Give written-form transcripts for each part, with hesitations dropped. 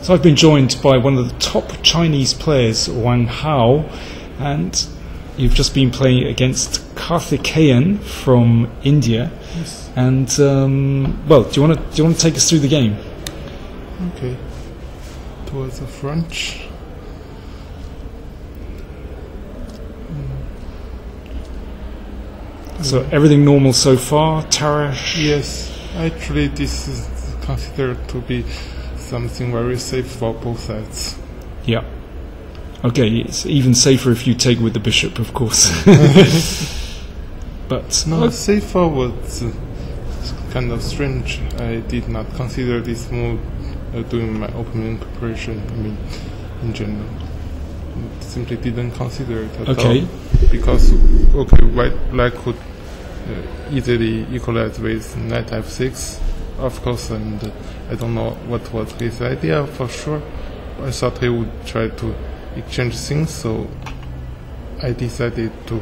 So I've been joined by one of the top Chinese players, Wang Hao, and you've just been playing against Karthikeyan from India. Yes. And well, do you want to take us through the game? Okay. Towards the French. So everything normal so far, Tarash? Yes, actually this is considered to be something very safe for both sides. Yeah. Okay, it's even safer if you take with the bishop, of course. But no, safer was kind of strange. I did not consider this move during my opening preparation. I mean, in general, simply didn't consider it at all. Because black could easily equalize with knight f6, of course, and I don't know what was his idea for sure. I thought he would try to exchange things, so I decided to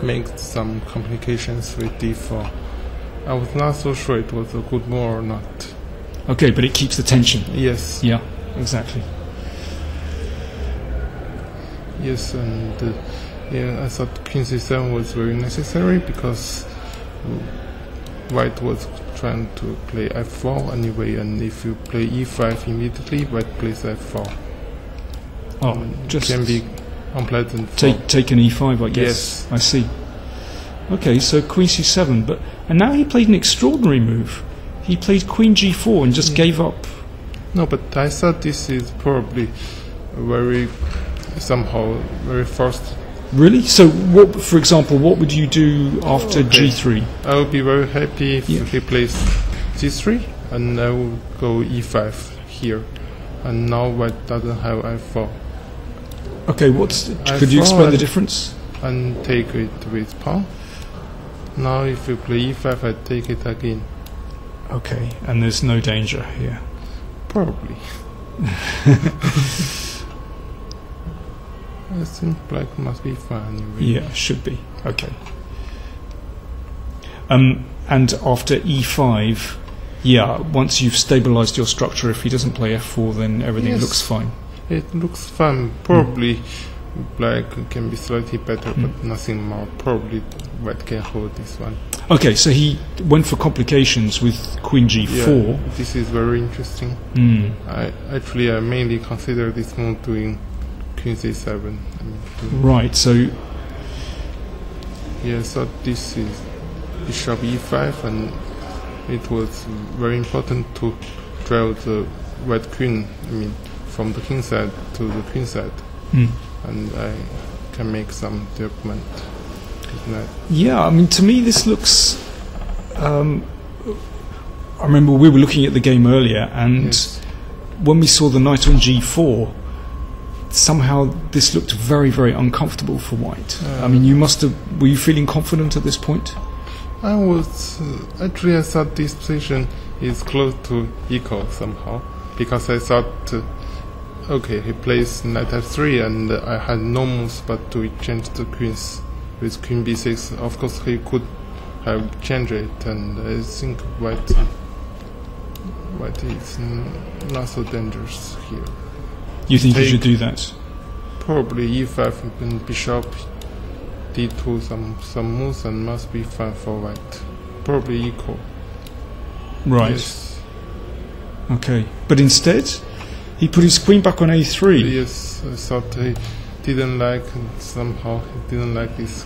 make some complications with d4. I was not so sure it was a good move or not. Okay, but it keeps the tension. Yes. Yeah, exactly. Yes, and yeah, I thought queen c7 was very necessary because white was trying to play f4 anyway, and if you play e5 immediately, white plays f4. Oh, just can be unpleasant. Take an e5, I guess. Yes. I see. Okay, so queen c7, and now he played an extraordinary move. He played queen g4 and just gave up. No, but I thought this is probably very forced. Really? So, what, for example, what would you do after g3? I would be very happy if he plays g3, and I will go e5 here. And now white doesn't have f4. Okay, could you explain the difference? And take it with pawn. Now if you play e5, I take it again. Okay, and there's no danger here? Probably. I think black must be fine anyway. Yeah, should be. Okay. And after e5, yeah, once you've stabilized your structure, if he doesn't play f4, then everything looks fine. It looks fine. Probably black can be slightly better, but nothing more. Probably white can hold this one. Okay, so he went for complications with queen g4. Yeah, this is very interesting. I mainly consider this move doing queen c7. Right, so... Yeah, so this is bishop e5, and it was very important to drive the white queen, from the king side to the queen side. And I can make some development. Yeah, to me this looks... I remember we were looking at the game earlier, and when we saw the knight on g4, somehow this looked very, very uncomfortable for white. Were you feeling confident at this point? I was... actually, I thought this position is close to equal somehow, because I thought... okay, he plays knight f3, and I had no moves but to exchange the queens with queen b6. Of course, he could have changed it, and I think white is not so dangerous here. You think you should do that? Probably e5 and bishop d2, some moves, and must be fine for white. Probably equal. Right. Yes. Okay, but instead he put his queen back on a3. Yes, I thought he didn't like this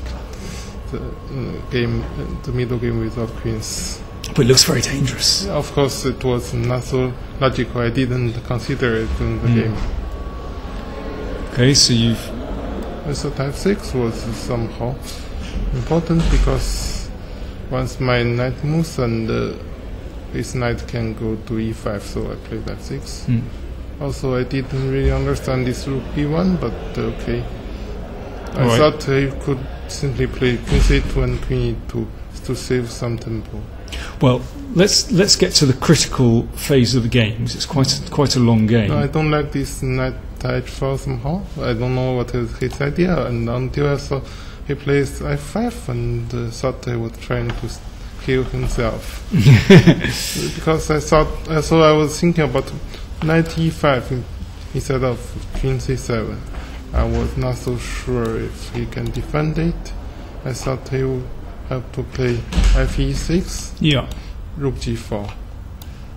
game, the middle game without queens. But it looks very dangerous. Of course, it was not so logical. I didn't consider it in the game. Okay, so I thought f6 was somehow important, because once my knight moves, and his knight can go to e5, so I played f6. Also, I didn't really understand this rook b1, but okay. I thought he could simply play queen c2 and queen e2 to save some tempo. Well, let's get to the critical phase of the game. It's quite a long game. No, I don't like this knight h4 somehow. I don't know what is his idea, and until I saw he plays f5, and thought he was trying to kill himself. Because I was thinking about knight e5 instead of queen c7. I was not so sure if he can defend it. I thought he would have to play fe6, Yeah. rook g4.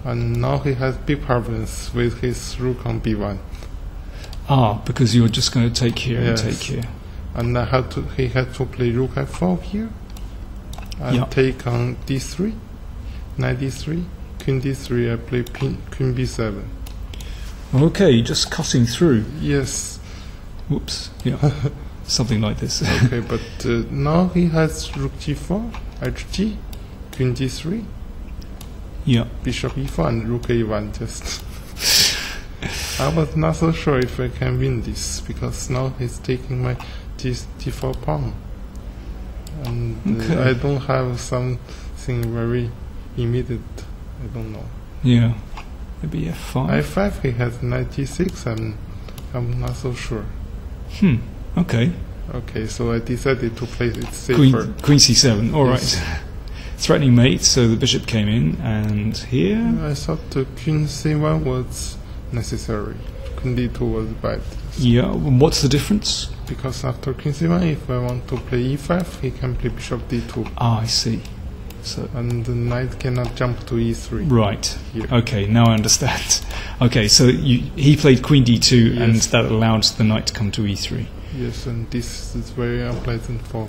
And now he has big problems with his rook on b1. Ah, because you're just going to take here Yes. and take here. And he had to play rook f4 here. And Yeah. take on d3, knight d3, queen d3, I play queen b7. Okay, just cutting through. Yes, Whoops. Yeah. Something like this. okay, but now he has rook g4, hg, queen d3, Yeah. bishop e4, and rook a1. Just I was not so sure if I can win this, because now he's taking my d4 pawn. And Okay. I don't have something very immediate. I don't know. Yeah. Maybe f5. I5 he has knight g6, and I'm not so sure. Okay. Okay, so I decided to play it safer. Queen c7. All right. Yes. Threatening mate, so the bishop came in, and here. I thought queen c1 was necessary. Queen d2 was bad. Yeah. What's the difference? Because after queen c1, if I want to play e5, he can play bishop d2. Ah, I see. So And the knight cannot jump to e3. right. Here. Okay. Now I understand. Okay. So he played queen d2, and Yes. that allowed the knight to come to e3. Yes, and this is very unpleasant for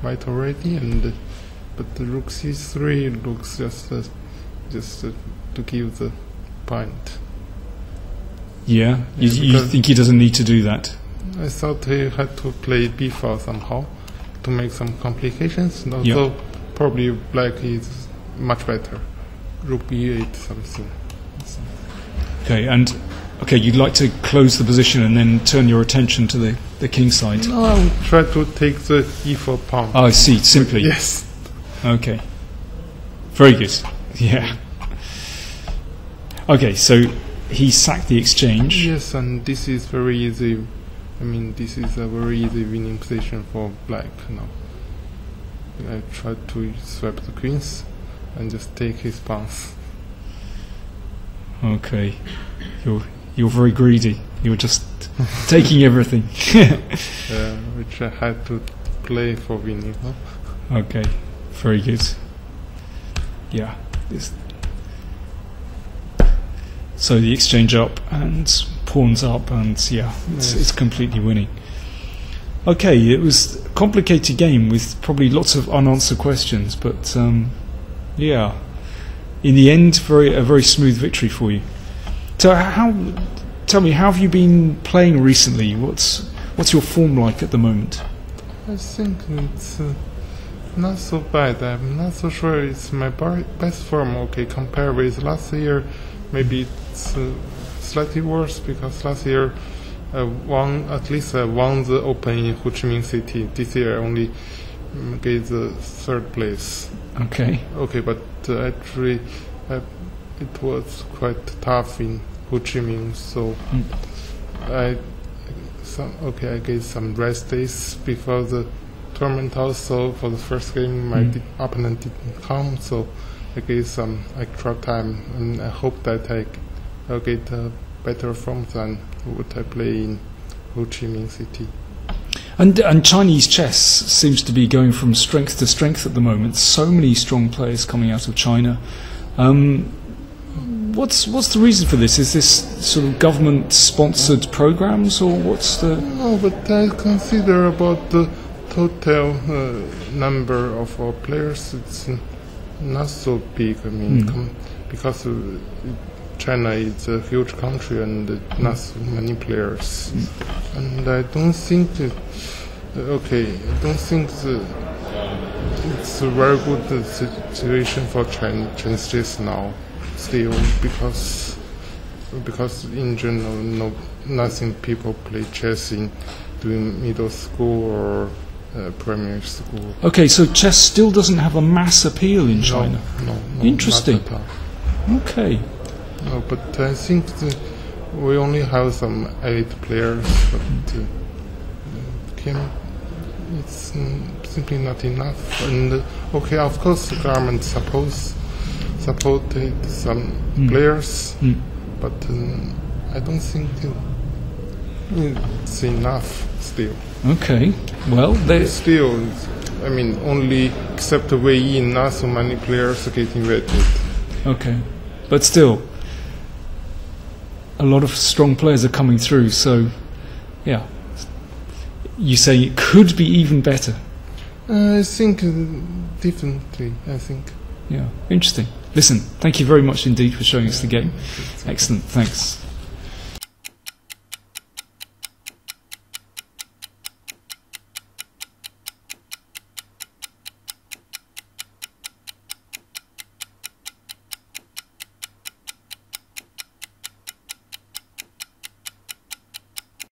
white already. But the rook c3 looks just to give the point. Yeah. Yeah, You because- think he doesn't need to do that? I thought he had to play b4 somehow to make some complications. And Yeah. also, probably black is much better. Rook b8 something. Okay. And okay, you'd like to close the position and then turn your attention to the king side. No, I'll try to take the e4 pawn. Oh, I see. Simply. Yes. Okay. Very good. Yeah. Okay, so he sacked the exchange. Yes, and this is very easy. I mean, this is a very easy winning position for black now. I tried to swap the queens and just take his pawns. Okay. You're very greedy. You're just taking everything. Which I had to play for winning. Huh? Okay. Very good. Yeah. So the exchange up and pawns up, and yeah, it's completely winning. Okay, it was a complicated game with probably lots of unanswered questions, but yeah, in the end, a very smooth victory for you. So tell me, how have you been playing recently? What's your form like at the moment? I think it's not so bad. I'm not so sure it's my best form. Okay, compared with last year, maybe it's slightly worse, because last year I won the Open in Ho Chi Minh City. This year I only get the third place. Okay. Okay, but actually it was quite tough in Ho Chi Minh, so I get some rest days before the tournament. Also, for the first game, my opponent didn't come, so I get some extra time, and I hope that I'll get a better form than what I play in Ho Chi Minh City. And Chinese chess seems to be going from strength to strength at the moment. So many strong players coming out of China. What's the reason for this? Is this sort of government-sponsored programs, or what's the? No, but I consider about the total number of our players. It's not so big. I mean, because China is a huge country and not so many players, and I don't think. I don't think it's a very good situation for Chinese chess now. Still, because in general, nothing people play chess in doing middle school or primary school. Okay, so chess still doesn't have a mass appeal in China. No, Interesting. not at all. Okay. No, but I think we only have some 8 players, but it's simply not enough. And okay, of course, the government supported some players, but I don't think it's enough still. Okay, well, still, I mean, only except Wei Yin, not so many players get invited. Okay, but still, a lot of strong players are coming through, so yeah, you say it could be even better. I think definitely, I think. Yeah, interesting. Listen, thank you very much indeed for showing us the game. Excellent, thanks.